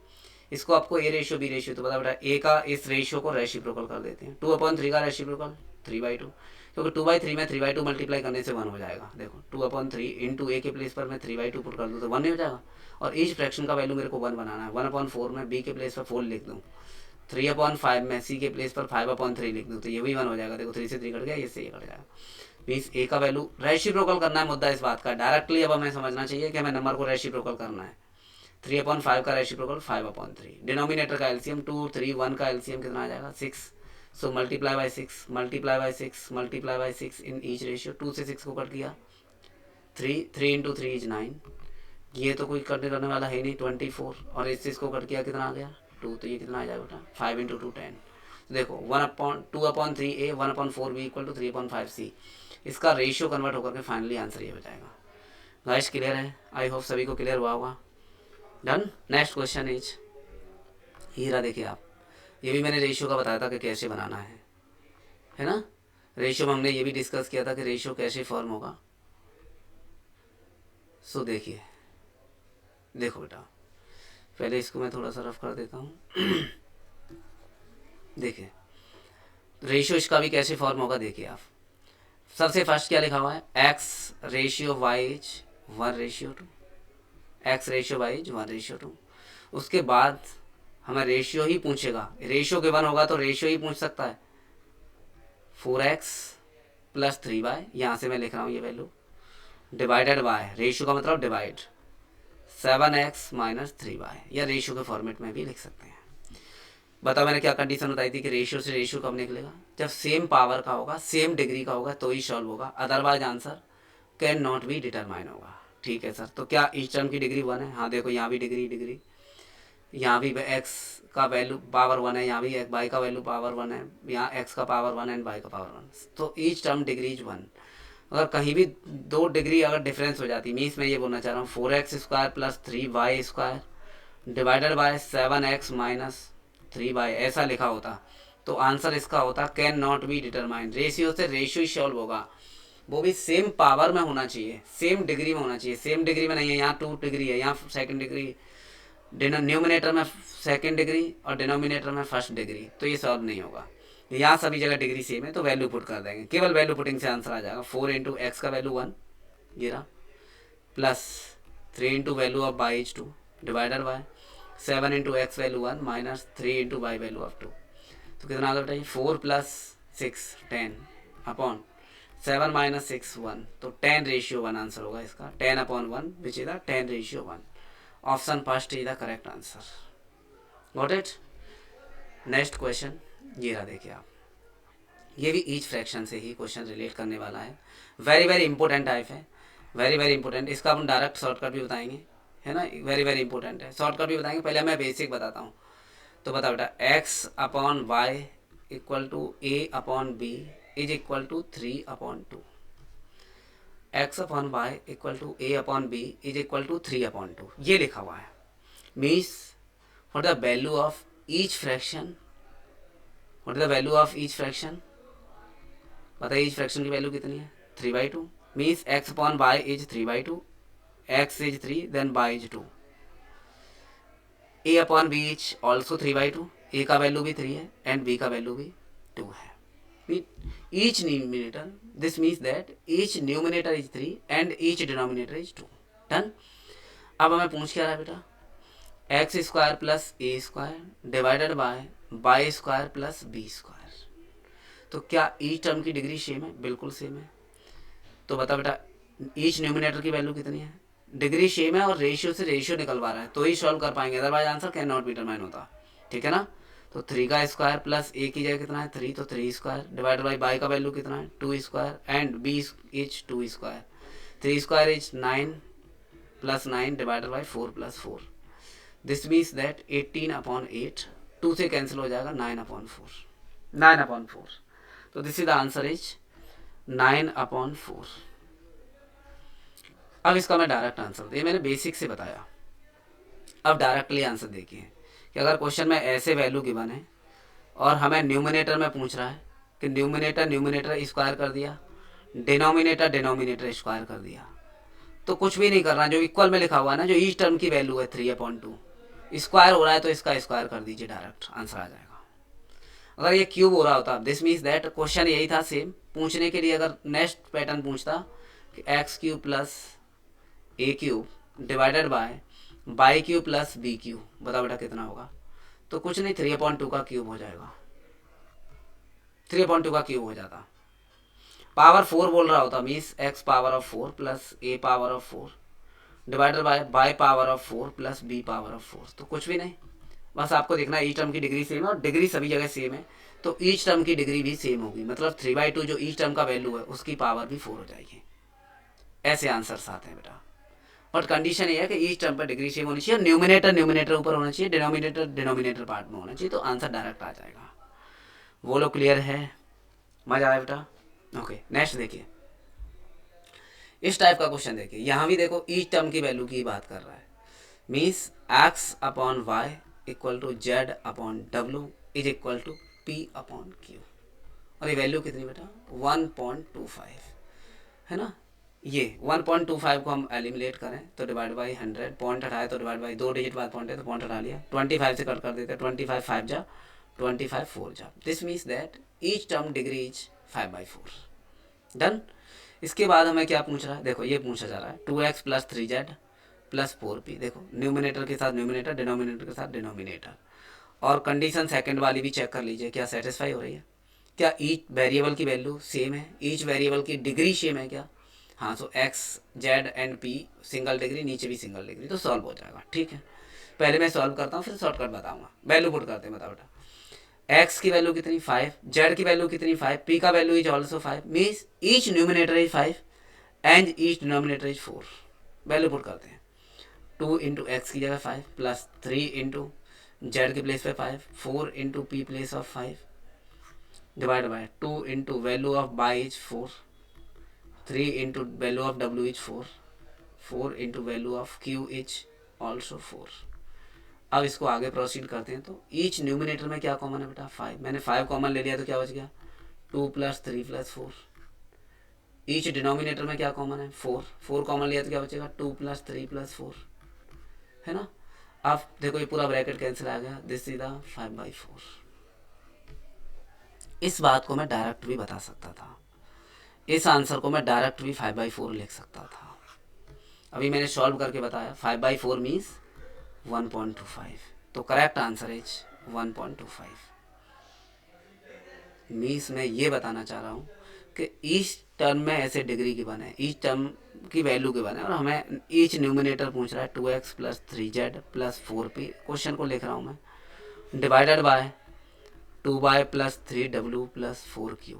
[SPEAKER 1] इसको आपको ए रेशियो बी रेशियो तो पता बेटा, ए का इस रेशियो को रेसिप्रोकल कर देते हैं। 2/3 का रेसिप्रोकल 3/2, क्योंकि 2/3 में 3/2 मल्टीप्लाई करने से 1 हो जाएगा। देखो 2/3 इंटू ए के प्लेस पर मैं 3/2 पुट कर दूँ तो 1 नहीं हो जाएगा। और ईच फ्रैक्शन का वैल्यू मेरे को 1 बनाना है। 1/4 में बी के प्लेस पर 4 लिख दूँ, 3/5 में सी के प्लेस पर 5/3 लिख दूँ तो ये भी 1 हो जाएगा। देखो 3 से 3 कट गया, ये से ये कट जाएगा। मीन्स ए का वैल्यू रेसिप्रोकल करना है, मुद्दा इस बात का। डायरेक्टली अब हमें समझना चाहिए कि हमें नंबर को रेसिप्रोकल करना है। 3/5 का रेसिप्रोकल 5/3। डिनोमिनेटर का एलसीएम 2 3 1 का एलसीएम कितना आ जाएगा 6। So multiply by 6, multiply by 6, multiply by 6 in each ratio. 2 से 6 को कट किया 3, 3 इंटू 3 इज 9। ये तो कोई करने वाला है नहीं 24, और इस 6 को कट किया कितना आ गया 2, तो ये कितना आ जाएगा बेटा 5 इंटू 2 10। देखो 2/3 ए 1/4 बी इक्वल टू 3/5 सी। इसका रेशियो कन्वर्ट होकर के फाइनली आंसर ये हो जाएगा। गाइस क्लियर है, आई होप सभी को क्लियर हुआ होगा। डन। नेक्स्ट क्वेश्चन इज हीरा। देखिए आप, ये भी मैंने रेशियो का बताया था कि कैसे बनाना है ना। रेशियो में हमने ये भी डिस्कस किया था कि रेशियो कैसे फॉर्म होगा। सो देखिए, देखो बेटा पहले इसको मैं थोड़ा सा रफ कर देता हूँ। देखिए रेशियो इसका भी कैसे फॉर्म होगा। देखिए आप, सबसे फर्स्ट क्या लिखा हुआ है, X ratio Y is 1/2, X ratio Y is 1/2। उसके बाद हमें रेशियो ही पूछेगा, रेशियो के 1 होगा तो रेशियो ही पूछ सकता है। 4x प्लस 3y, यहाँ से मैं लिख रहा हूँ ये वैल्यू, डिवाइडेड बाय, रेशियो का मतलब डिवाइड, 7x माइनस 3y, या रेशियो के फॉर्मेट में भी लिख सकते हैं। बताओ मैंने क्या कंडीशन बताई थी कि रेशियो से रेशियो कब निकलेगा, जब सेम पावर का होगा, सेम डिग्री का होगा तो ही सॉल्व होगा, otherwise answer can not be determine होगा। ठीक है सर, तो क्या इस टर्म की डिग्री 1 है। हाँ देखो यहाँ भी डिग्री, यहाँ भी x का वैल्यू पावर 1 है, यहाँ भी y का वैल्यू पावर 1 है, यहाँ x का पावर 1 है एंड y का पावर 1। तो ईच टर्म डिग्री इज 1। अगर कहीं भी 2 डिग्री अगर डिफरेंस हो जाती, मीन्स मैं ये बोलना चाह रहा हूँ 4x² plus 3y² divided by 7x minus 3y ऐसा लिखा होता तो आंसर इसका होता can not be determined. Ratio से रेशियो ही सॉल्व होगा, वो भी सेम पावर में होना चाहिए, सेम डिग्री में होना चाहिए। सेम डिग्री में नहीं है, यहाँ 2 डिग्री है, यहाँ सेकंड डिग्री, न्यूमिनेटर में सेकंड डिग्री और डिनोमिनेटर में फर्स्ट डिग्री, तो ये सॉल्व नहीं होगा। यहाँ सभी जगह डिग्री सेम है तो वैल्यू पुट कर देंगे, केवल वैल्यू पुटिंग से आंसर आ जाएगा। 4 इंटू एक्स का वैल्यू 1 ये रहा, plus 3 into value of by is 2 divided by 7 into x value 1 minus 3 into by value of 2। तो कितना आता है 4 प्लस 6 10 अपॉन 7 माइनस 6 1, तो 10 रेशियो 1 आंसर होगा इसका। 10 upon 1 which is the 10 ratio 1। Option first is the correct answer. Got it. Next question ये रहा, देखिए आप, ये भी ईच फ्रैक्शन से ही क्वेश्चन रिलेट करने वाला है। वेरी वेरी इंपॉर्टेंट टाइप है, वेरी वेरी इंपॉर्टेंट। इसका हम डायरेक्ट शॉर्टकट भी बताएंगे, है ना, वेरी वेरी इंपॉर्टेंट है। शॉर्टकट भी बताएंगे, पहले मैं बेसिक बताता हूँ। तो बता बेटा, X upon Y equal to A upon B is equal to 3 upon 2। X upon Y equal to A upon B is equal to 3 upon 2, ये लिखा हुआ है। Means what the value of each fraction, what the value of each fraction, बताइए each fraction की value कितनी है, 3/2। Means x upon Y is 3/2, X is 3 then Y is 2। A upon B is also 3/2, a का value भी 3 है and B का value भी 2 है। Each numerator, this means that each numerator is 3 and each denominator is 2. Done. अब हमें पूछ क्या रहा है बेटा, x square plus a square divided by y square plus b square. तो क्या ईच टर्म की डिग्री सेम है, बिल्कुल सेम है। तो बता बेटा ईच न्यूमिनेटर की वैल्यू कितनी है, डिग्री सेम है और रेशियो से रेशियो निकलवा रहा है तो ही सॉल्व कर पाएंगे, otherwise answer can not be determine होता। ठीक है ना। तो 3 का स्क्वायर प्लस ए की जगह कितना है 3, तो 3 स्क्वायर डिवाइड बाई बाई का वैल्यू कितना है 2 square and b is 2 square. 3 square is 9 plus 9 divided by 4 plus 4। This means that 18 upon 8, 2 से कैंसिल हो जाएगा 9 अपॉन 4, 9 अपॉन 4। तो this is the answer is 9 upon 4। अब इसका मैं डायरेक्ट आंसर, ये मैंने बेसिक से बताया। अब डायरेक्टली आंसर देखिए कि अगर क्वेश्चन में ऐसे वैल्यू गिवन है और हमें न्यूमिनेटर में पूछ रहा है कि न्यूमिनेटर स्क्वायर कर दिया, डिनोमिनेटर स्क्वायर कर दिया, तो कुछ भी नहीं करना, जो इक्वल में लिखा हुआ है ना, जो ईच टर्म की वैल्यू है 3/2 स्क्वायर हो रहा है तो इसका स्क्वायर कर दीजिए, डायरेक्ट आंसर आ जाएगा। अगर ये क्यूब हो रहा होता, दिस मीन्स दैट क्वेश्चन यही था सेम पूछने के लिए। अगर नेक्स्ट पैटर्न पूछता कि x cube plus a cube divided by cube plus b cube, बताओ बेटा कितना होगा, तो कुछ नहीं 3/2 का क्यूब हो जाएगा, 3/2 का क्यूब हो जाता। पावर 4 बोल रहा होता, means x power of 4 plus a power of 4 divided by power of 4 plus b power of 4, तो कुछ भी नहीं। बस आपको देखना ईच टर्म की डिग्री सेम है और डिग्री सभी जगह सेम है, तो ईच टर्म की डिग्री भी सेम होगी, मतलब 3/2 जो ईच टर्म का वैल्यू है उसकी पावर भी 4 हो जाएगी। ऐसे आंसर्स आते हैं बेटा, बट कंडीशन ये है कि ईच टर्म पर डिग्री सेम होनी चाहिए, न्यूमिनेटर ऊपर होना चाहिए, डिनोमिनेटर पार्ट में होना चाहिए, तो आंसर डायरेक्ट आ जाएगा। वो लोग क्लियर है, मजा आया बेटा। ओके नेक्स्ट देखिए, इस टाइप का क्वेश्चन देखिए, यहाँ भी देखो ईच टर्म की वैल्यू की बात कर रहा है। Means x upon Y equal to z upon डब्ल्यू is equal to p upon q, और ये वैल्यू कितनी बेटा 1.25 है ना। ये 1.25 को हम एलिमिनेट करें तो डिवाइड बाई 100, पॉइंट हटाए तो डिवाइड बाई 2 डिजिट बाद पॉइंट है तो पॉइंट हटा लिया, 25 से कट कर देते हैं, 25 5 जा 25 4 जा। This means that each term degree is 5/4। Done. इसके बाद हमें क्या पूछ रहा है, देखो ये पूछा जा रहा है 2x plus 3z plus 4p। देखो न्यूमिनेटर के साथ न्यूमिनेटर, डिनोमिनेटर के साथ डिनोमिनेटर, और कंडीशन सेकंड वाली भी चेक कर लीजिए क्या सेटिस्फाई हो रही है, क्या ईच वेरिएबल की वैल्यू सेम है, ईच वेरिएबल की डिग्री सेम है क्या। हाँ, so X Z and P single degree, नीचे भी सिंगल डिग्री, तो सॉल्व हो जाएगा। ठीक है, पहले मैं सॉल्व करता हूँ फिर शॉर्टकट बताऊंगा। वैल्यू पुट करते हैं, बताओ बेटा एक्स की वैल्यू कितनी 5, जेड की वैल्यू कितनी 5, पी का value is also 5, means each numerator is 5 and each denominator is 4। Value put करते हैं, 2 इंटू एक्स की जगह 5 प्लस 3 इंटू जेड के प्लेस पे 5, 4 into P place of 5 divide by 2 into value of by is 4, 3 into value of W is 4, 4 into value of Q is also 4। अब इसको आगे proceed करते हैं। तो ईच न्यूमिनेटर में क्या कॉमन है बेटा 5, मैंने 5 कॉमन ले लिया तो क्या बच गया 2 + 3 + 4। ईच डिनोमिनेटर में क्या कॉमन है 4, 4 कॉमन लिया तो क्या बचेगा 2 + 3 + 4, है ना। अब देखो ये पूरा ब्रैकेट कैंसिल आ गया, दिस इज द 5/4। इस बात को मैं डायरेक्ट भी बता सकता था, इस आंसर को मैं डायरेक्ट भी 5/4 लिख सकता था। अभी मैंने सॉल्व करके बताया 5/4 मीन्स 1.25, तो करेक्ट आंसर इज 1.25। मीन्स मैं ये बताना चाह रहा हूँ कि ईच टर्म में ऐसे डिग्री गिवन है, ईच टर्म की वैल्यू गिवन है, और हमें ईच न्यूमिनेटर पूछ रहा है 2x + 3z + 4p। क्वेश्चन को लिख रहा हूँ मैं, divided by 2y + 3w + 4q।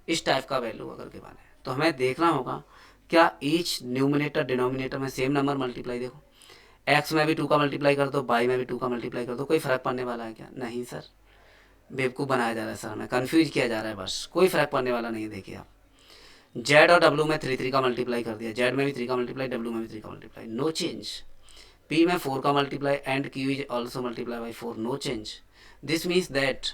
[SPEAKER 1] इस टाइप का वैल्यू अगर गिवन है तो हमें देखना होगा क्या ईच न्यूमिनेटर डिनोमिनेटर में सेम नंबर मल्टीप्लाई, देखो x में भी 2 का मल्टीप्लाई कर दो, y में भी 2 का मल्टीप्लाई कर दो, कोई फ़र्क पड़ने वाला है क्या? नहीं सर, बेवकूफ़ बनाया जा रहा है सर, हमें कन्फ्यूज किया जा रहा है, बस कोई फ़र्क पड़ने वाला नहीं है। देखिए आप z और w में 3 का मल्टीप्लाई कर दिया, z में भी 3 का मल्टीप्लाई, w में भी 3 का मल्टीप्लाई, नो चेंज। p में 4 का multiply and q is also multiply by 4, no change. This means that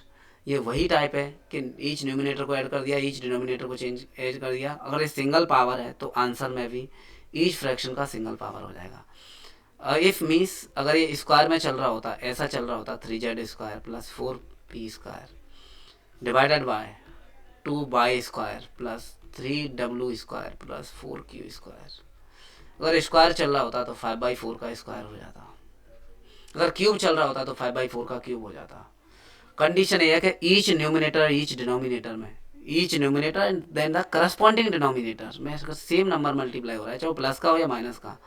[SPEAKER 1] ये वही टाइप है कि ईच न्यूमिनेटर को ऐड कर दिया, ईच डिनोमिनेटर को चेंज ऐड कर दिया। अगर ये सिंगल पावर है तो आंसर में भी ईच फ्रैक्शन का सिंगल पावर हो जाएगा। इफ़ मीन्स अगर ये स्क्वायर में चल रहा होता, ऐसा चल रहा होता 3z² + 4p² divided by 2y² + 3w² + 4q²। अगर स्क्वायर चल रहा होता तो 5/4 का स्क्वायर हो जाता, अगर क्यूब चल रहा होता तो 5/4 का क्यूब हो जाता। कंडीशन ये है कि ईच न्यूमिनेटर ईच डिनोमिनेटर में, each numerator and then the corresponding denominator में सेम नंबर मल्टीप्लाई हो रहा है, चाहे वो प्लस का हो या माइनस का,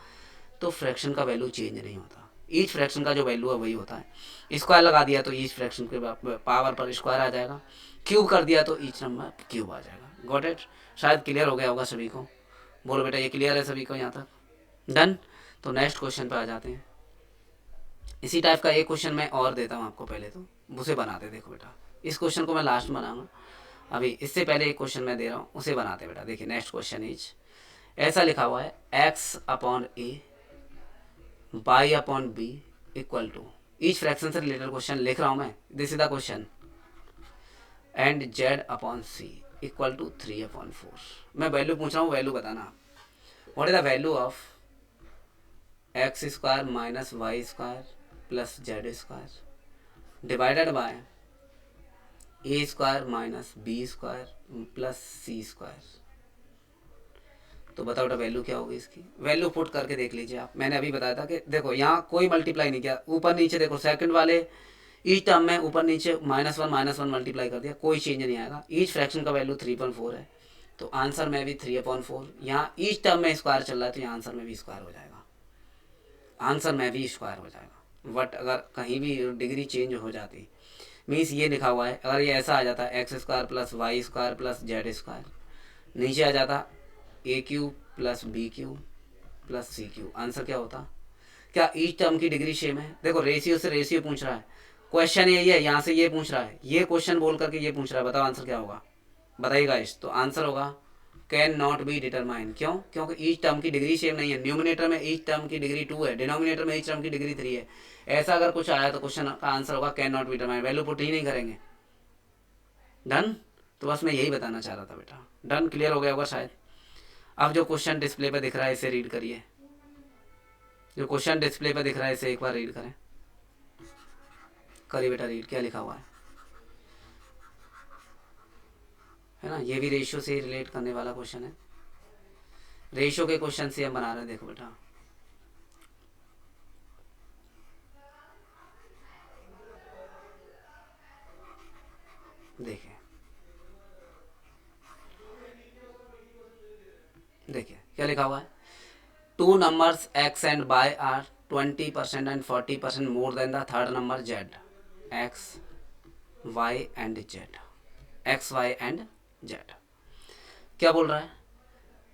[SPEAKER 1] तो फ्रैक्शन का वैल्यू चेंज नहीं होता। ईच फ्रैक्शन का जो वैल्यू है वही होता है। स्क्वायर लगा दिया तो ईच फ्रैक्शन के पावर पर स्क्वायर आ जाएगा, क्यूब कर दिया तो ईच नंबर क्यूब आ जाएगा। Got it? शायद क्लियर हो गया होगा सभी को। बोलो बेटा ये क्लियर है सभी को यहाँ तक? डन। तो नेक्स्ट क्वेश्चन पे आ जाते हैं। इसी टाइप का एक क्वेश्चन मैं और देता हूँ आपको, पहले तो उसे बनाते। देखो बेटा इस क्वेश्चन को मैं लास्ट में बनाऊंगा, अभी इससे पहले एक क्वेश्चन मैं दे रहा हूँ उसे बनाते बेटा। देखिए नेक्स्ट क्वेश्चन इज ऐसा लिखा हुआ है x/a y/b equal to, each fraction से रिलेटेड क्वेश्चन लिख रहा हूँ मैं, this is the question, and z/c equal to 3/4। मैं वैल्यू पूछ रहा हूँ, वैल्यू बताना। What is the value of x² - y² + z² divided by a² - b² + c²। तो बताओ बेटा वैल्यू क्या होगी इसकी? वैल्यू पुट करके देख लीजिए आप। मैंने अभी बताया था कि देखो यहाँ कोई मल्टीप्लाई नहीं किया, ऊपर नीचे देखो सेकंड वाले ईच टर्म में ऊपर नीचे -1 मल्टीप्लाई कर दिया, कोई चेंज नहीं आएगा। ईच फ्रैक्शन का वैल्यू 3/4 है, तो आंसर में भी 3/4। यहाँ ईच टर्म में स्क्वायर चल रहा है तो यहाँ आंसर में भी स्क्वायर हो जाएगा, आंसर में भी स्क्वायर हो जाएगा। बट अगर कहीं भी डिग्री चेंज हो जाती, मीन्स ये लिखा हुआ है, अगर ये ऐसा आ जाता x² + y² + z², नीचे आ जाता a³ + b³ + c³, आंसर क्या होता? क्या ईच टर्म की डिग्री सेम है? देखो रेशियो से रेशियो पूछ रहा है, क्वेश्चन यही है, यहाँ से ये पूछ रहा है, ये क्वेश्चन बोल करके ये पूछ रहा है, बताओ आंसर क्या होगा? बताइएगा इस, तो आंसर होगा कैन नॉट बी डिटरमाइन। क्यों? क्योंकि ईच टर्म की डिग्री सेम नहीं है। न्यूमिनेटर में ईच टर्म की डिग्री 2 है, डिनोमिनेटर में ईच टर्म की डिग्री 3 है। ऐसा अगर कुछ आया तो क्वेश्चन का आंसर होगा can not be determine, value put ही नहीं करेंगे। डन। तो बस मैं यही बताना चाह रहा था बेटा। डन, क्लियर हो गया होगा शायद। अब जो क्वेश्चन डिस्प्ले पे दिख रहा है इसे रीड करिए, जो क्वेश्चन डिस्प्ले पे दिख रहा है इसे एक बार रीड करें। करिए बेटा रीड, क्या लिखा हुआ है ना? ये भी रेशियो से रिलेट करने वाला क्वेश्चन है, रेशियो के क्वेश्चन से हम बना रहे हैं। देखो बेटा देखिए, देखिए क्या लिखा हुआ है, 2 numbers x and y are 20% and 40% more than the third number z, x y and z, x y and z। क्या बोल रहा है?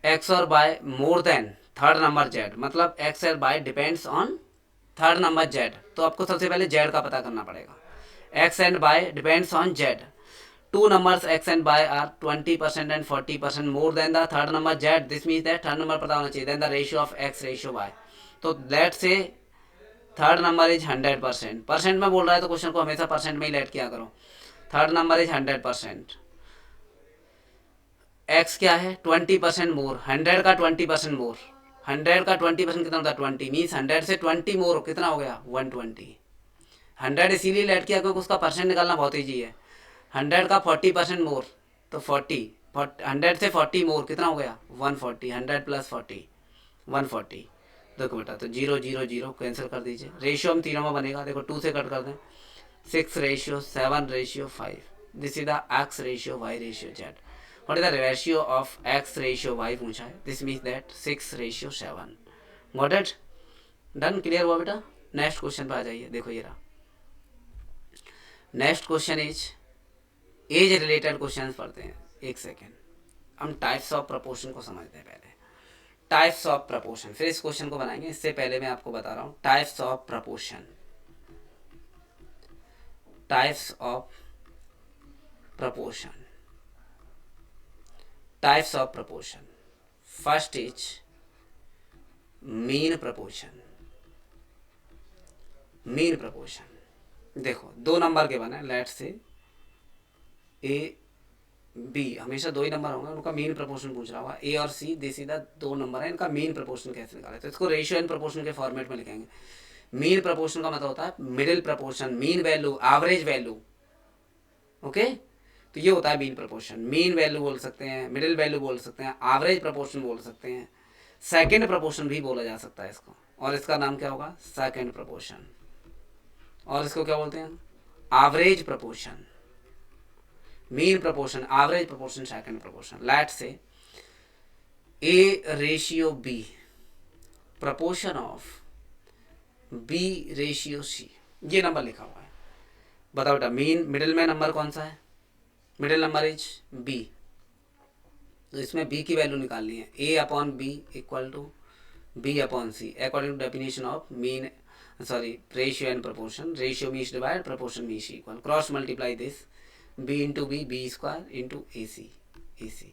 [SPEAKER 1] x और y more than third number z, मतलब x और y depends on third number z। तो आपको सबसे पहले z का पता करना पड़ेगा। x and y depends on z। 2 numbers x and y are 20% and 40% more than the third number z, this means that third number पता होना चाहिए, then the ratio of x ratio y। तो late से third number is 100%। Percent में बोल रहा है तो क्वेश्चन को हमेशा परसेंट में ही लेट किया करो। Third number is 100%। एक्स क्या है 20% मोर, 100 का 20% मोर, 100 का 20% कितना होता है 20, मीन्स 100 से 20 मोर कितना हो गया 120। 100 इसीलिए लेट किया क्योंकि उसका परसेंट निकालना बहुत ईजी है। 100 का 40% मोर तो 40, 100 से 40 मोर कितना हो गया 140, 100 प्लस 40 140। देखो बेटा तो 0 0 0 कैंसिल कर दीजिए, रेशियो हम तीनों में बनेगा, देखो 2 से कट कर दें, 6:7:5, this is the x ratio y ratio z. What is the ratio of x ratio y पूछा है, this means that 6:7। Got it, done, clear हुआ बेटा। नेक्स्ट क्वेश्चन पे आ जाइए, देखो ये रहा next question is age related question पढ़ते हैं। एक सेकेंड, हम टाइप्स ऑफ प्रपोर्शन को समझते हैं पहले। टाइप्स ऑफ प्रपोर्शन, फिर इस क्वेश्चन को बनाएंगे, इससे पहले मैं आपको बता रहा हूँ types of proportion. Types of proportion, types of proportion. First is mean proportion. Mean proportion देखो दो नंबर के बने, लेट्स से ए बी, हमेशा दो ही नंबर होंगे, उनका मीन प्रपोर्शन पूछ रहा होगा, ए और सी दे सीधा दो नंबर है, इनका मीन प्रपोर्शन कैसे निकाले, तो इसको रेशियो एंड प्रपोर्शन के फॉर्मेट में लिखेंगे। मीन प्रपोर्शन का मतलब होता है middle proportion, mean value, average value, okay. तो ये होता है मीन प्रपोर्शन। मीन वैल्यू बोल सकते हैं, मिडिल वैल्यू बोल सकते हैं, एवरेज प्रपोर्शन बोल सकते हैं, सेकेंड प्रपोर्शन भी बोला जा सकता है इसको, और इसका नाम क्या होगा सेकेंड प्रपोर्शन, और इसको क्या बोलते हैं average proportion. Mean proportion, average proportion, second proportion. Let's say a ratio b, proportion of b ratio सी, ये नंबर लिखा हुआ है। बताओ बेटा मीन मिडिल में नंबर कौन सा है, मिडिल नंबर इज बी, तो इसमें बी की वैल्यू निकालनी है, A upon B equal to B upon C, according to definition of mean sorry ratio and proportion. Ratio means divide, proportion means equal, cross multiply this b into B, B square into A C.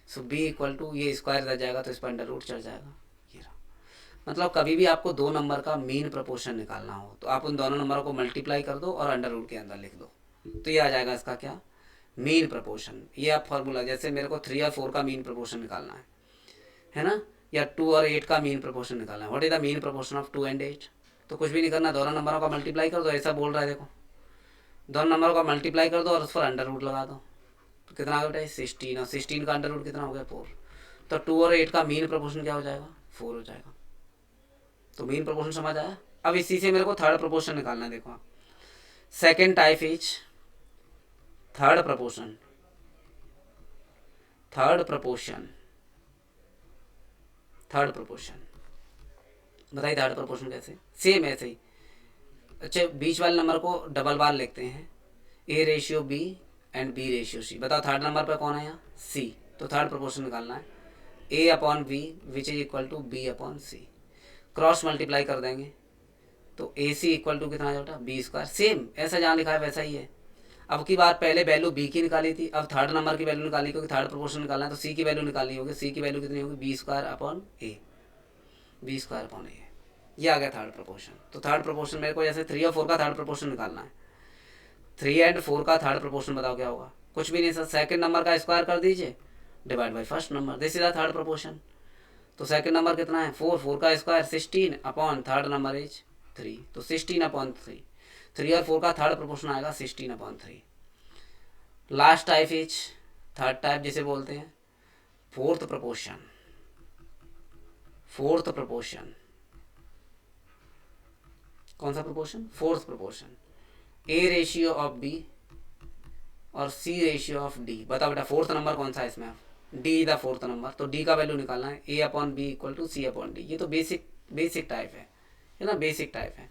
[SPEAKER 1] So b equal to, ये square रह जाएगा तो इस पर under root चढ़ जाएगा, ये रहा। मतलब कभी भी आपको दो नंबर का मीन प्रपोर्शन निकालना हो तो आप उन दोनों नंबरों को मल्टीप्लाई कर दो और अंडर रूट के अंदर लिख दो, तो ये आ जाएगा इसका क्या मीन प्रपोर्शन। ये आप फॉर्मूला, जैसे मेरे को 3 और 4 का मीन प्रपोर्शन निकालना है ना, या 2 और 8 का मीन प्रपोर्शन निकालना है। What is the mean proportion of 2 and 8, तो कुछ भी नहीं करना, दोनों नंबरों का मल्टीप्लाई कर दो, ऐसा बोल रहा है देखो, दोनों नंबरों का मल्टीप्लाई कर दो और उस पर अंडर रूट लगा दो, तो कितना आ गया 16, और 16 का अंडर रूट कितना हो गया 4, तो 2 और 8 का मीन प्रपोर्शन क्या हो जाएगा 4 हो जाएगा। तो मीन प्रपोर्शन समझ आया। अब इसी से मेरे को थर्ड प्रपोर्शन निकालना है, देखो second type is third proportion. Third proportion, third proportion बताइए थर्ड प्रपोर्शन कैसे, सेम ऐसे ही। अच्छा बीच वाले नंबर को डबल बार लिखते हैं, ए ratio b and b ratio c. बताओ थर्ड नंबर पर कौन है यहाँ सी, तो थर्ड प्रोपोर्शन निकालना है, A upon B which is equal to B upon C, cross multiply कर देंगे तो ए सी इक्वल टू कितना आ जाएगा बी स्क्वायर। सेम ऐसा जहाँ लिखा है वैसा ही है। अब की बार पहले वैल्यू बी की निकाली थी, अब थर्ड नंबर की वैल्यू निकाली, क्योंकि थर्ड प्रोपोर्शन निकालना है तो सी की वैल्यू निकालनी होगी। सी की वैल्यू कितनी होगी बी स्क्वायर अपॉन ए, बी स्क्वायर अपॉन ए, ये आ गया थर्ड प्रोपोर्शन। तो थर्ड प्रोपोर्शन मेरे को जैसे 3 और 4 का थर्ड प्रोपोर्शन निकालना है, 3 एंड 4 का थर्ड प्रोपोर्शन बताओ क्या होगा, कुछ भी नहीं सर, सेकंड नंबर का स्क्वायर कर दीजिए divide by first number, this is the third proportion. तो सेकंड नंबर कितना है 4, 4 का square 16 upon third number is 3, तो 16 अपॉन 3, 3 और 4 का थर्ड प्रोपोर्शन आएगा 16 upon 3। Last type is third type जिसे बोलते हैं फोर्थ प्रोपोर्शन। फोर्थ प्रोपोर्शन कौन सा proportion, fourth proportion, a ratio of b और सी रेशियो ऑफ डी। बताओ बेटा फोर्थ नंबर कौन सा है इसमें, डी द फोर्थ नंबर, तो डी का वैल्यू निकालना है, A upon B equal to C upon D. ये तो बेसिक टाइप है ना, बेसिक टाइप है।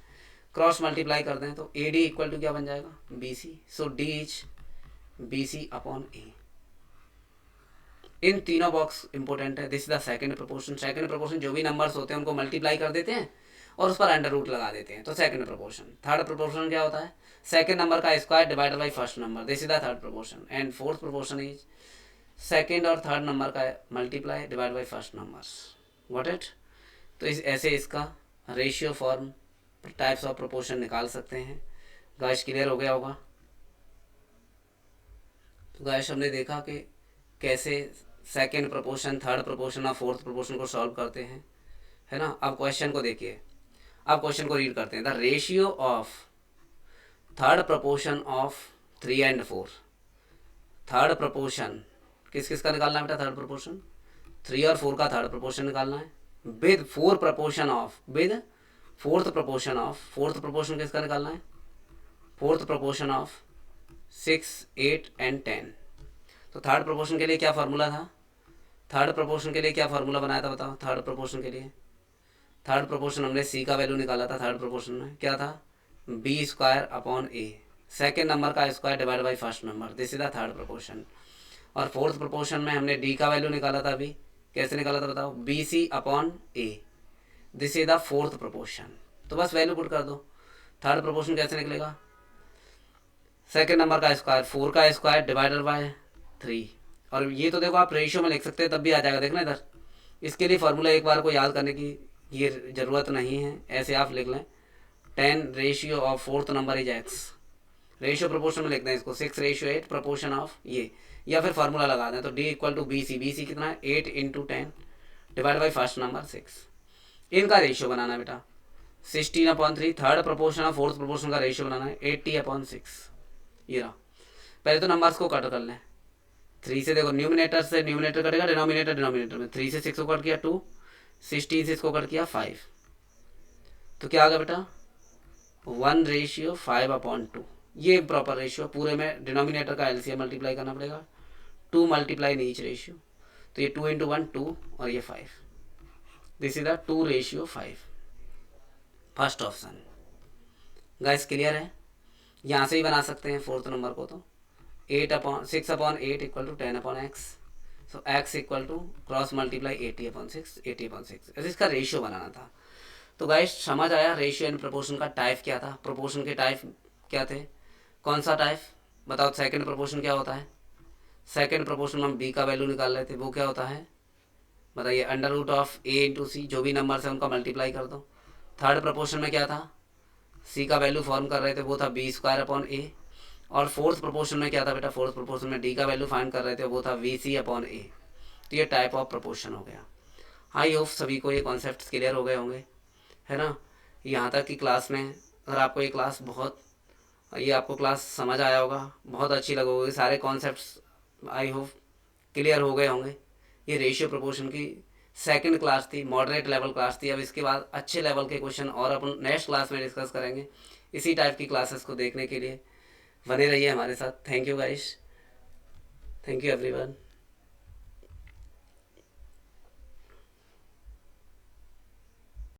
[SPEAKER 1] क्रॉस मल्टीप्लाई कर दें तो ए डी इक्वल टू क्या बन जाएगा B C, so D is B C upon A. इन तीनों बॉक्स इंपॉर्टेंट है। This is the second proportion. Second proportion जो भी नंबर्स होते हैं उनको मल्टीप्लाई कर देते हैं और उस पर अंडर रूट लगा देते हैं, तो सेकंड प्रोपोर्शन। थर्ड प्रोपोर्शन क्या होता है, सेकंड नंबर का square divided by first number, this is the third proportion. And fourth proportion is second और थर्ड नंबर का multiply divide by first numbers, got it. तो ऐसे इसका ratio form types of proportion निकाल सकते हैं। Guys clear हो गया होगा। तो गाइस हमने देखा कि कैसे सेकंड प्रोपोर्शन, थर्ड प्रोपोर्शन और फोर्थ प्रोपोर्शन को सॉल्व करते हैं, है ना। अब क्वेश्चन को देखिए, अब क्वेश्चन को रीड करते हैं। The ratio of third proportion of 3 and 4, third proportion किस किस का निकालना है बेटा? थर्ड प्रोपोर्शन 3 और 4 का थर्ड प्रोपोर्शन निकालना है with four proportion of, with fourth proportion of, fourth proportion किसका निकालना है? Fourth proportion of 6, 8 and 10। तो थर्ड प्रोपोर्शन के लिए क्या फार्मूला था? थर्ड प्रोपोर्शन के लिए क्या फार्मूला बनाया था बताओ? थर्ड प्रोपोर्शन के लिए, थर्ड प्रोपोर्शन हमने सी का वैल्यू निकाला था। थर्ड प्रोपोर्शन में क्या था? बी स्क्वायर अपॉन ए, सेकेंड नंबर का square divide by first number, this is the third proportion. और फोर्थ प्रोपोर्शन में हमने डी का वैल्यू निकाला था। अभी कैसे निकाला था बताओ? B C upon a, this is the fourth proportion. तो बस वैल्यू पुट कर दो। थर्ड प्रोपोर्शन कैसे निकलेगा? सेकेंड नंबर का स्क्वायर, 4 का स्क्वायर डिवाइडेड बाय 3। और ये तो देखो आप रेशियो में लिख सकते हैं, तब भी आ जाएगा। देखना इधर, इसके लिए फार्मूला एक बार को याद करने की ये ज़रूरत नहीं है, ऐसे आप लिख लें 10 ratio of fourth number is x. Ratio proportion में लिखते हैं इसको 6:8 प्रोपोर्शन ऑफ ये, या फिर फार्मूला लगा दें तो d equal to b c. B c कितना है? 8 × 10 डिवाइड बाई फर्स्ट नंबर 6। इनका रेशियो बनाना है बेटा 16/3। थर्ड प्रोपोर्शन और फोर्थ प्रोपोर्शन का रेशियो बनाना है 80/6। ये रहा। पहले तो नंबर्स को कट कर लें। 3 से देखो न्यूमिनेटर से न्यूमिनेटर कटेगा, डिनोमिनेटर डिनोमिनेटर में। 3 से 6 को कट किया 2, 16 से इसको कट किया 5। तो क्या आ गया बेटा? 1:5/2। ये प्रॉपर रेशियो। पूरे में डिनोमिनेटर का एलसीएम मल्टीप्लाई करना पड़ेगा, 2 मल्टीप्लाई इन ईच रेशियो। तो ये 2 × 1 2 और ये 5, this is the 2:5। First option. Guys clear है? यहाँ से ही बना सकते हैं फोर्थ नंबर को। तो 6/8 equal to 10/x। So x equal to cross multiply 80/6, 80/6। ऐसे इसका रेशियो बनाना था। तो गाइस समझ आया रेशियो एंड प्रोपोर्शन का टाइप क्या था? प्रोपोर्शन के टाइप क्या थे? कौन सा टाइप बताओ? सेकंड प्रोपोर्शन क्या होता है? सेकंड प्रोपोर्शन में हम b का वैल्यू निकाल रहे थे, वो क्या होता है बताइए? √a × c, जो भी नंबर है उनका मल्टीप्लाई कर दो। थर्ड प्रोपोर्शन में क्या था? c का वैल्यू फॉर्म कर रहे थे, वो था b²/a। और फोर्थ प्रोपोर्शन में क्या था बेटा? फोर्थ प्रोपोर्शन में d का वैल्यू फाइंड कर रहे थे, वो था vc/a। तो ये टाइप ऑफ प्रोपोर्शन हो गया। आई होप सभी को ये कॉन्सेप्ट क्लियर हो गए होंगे, है ना। यहाँ तक की क्लास में अगर आपको ये क्लास ये आपको क्लास समझ आया होगा, बहुत अच्छी लगोगी। सारे कॉन्सेप्ट्स आई होप क्लियर हो गए होंगे। ये रेशियो प्रोपोर्शन की सेकंड क्लास थी, मॉडरेट लेवल क्लास थी। अब इसके बाद अच्छे लेवल के क्वेश्चन और अपन नेक्स्ट क्लास में डिस्कस करेंगे। इसी टाइप की क्लासेस को देखने के लिए बने रहिए हमारे साथ। Thank you guys, thank you everyone.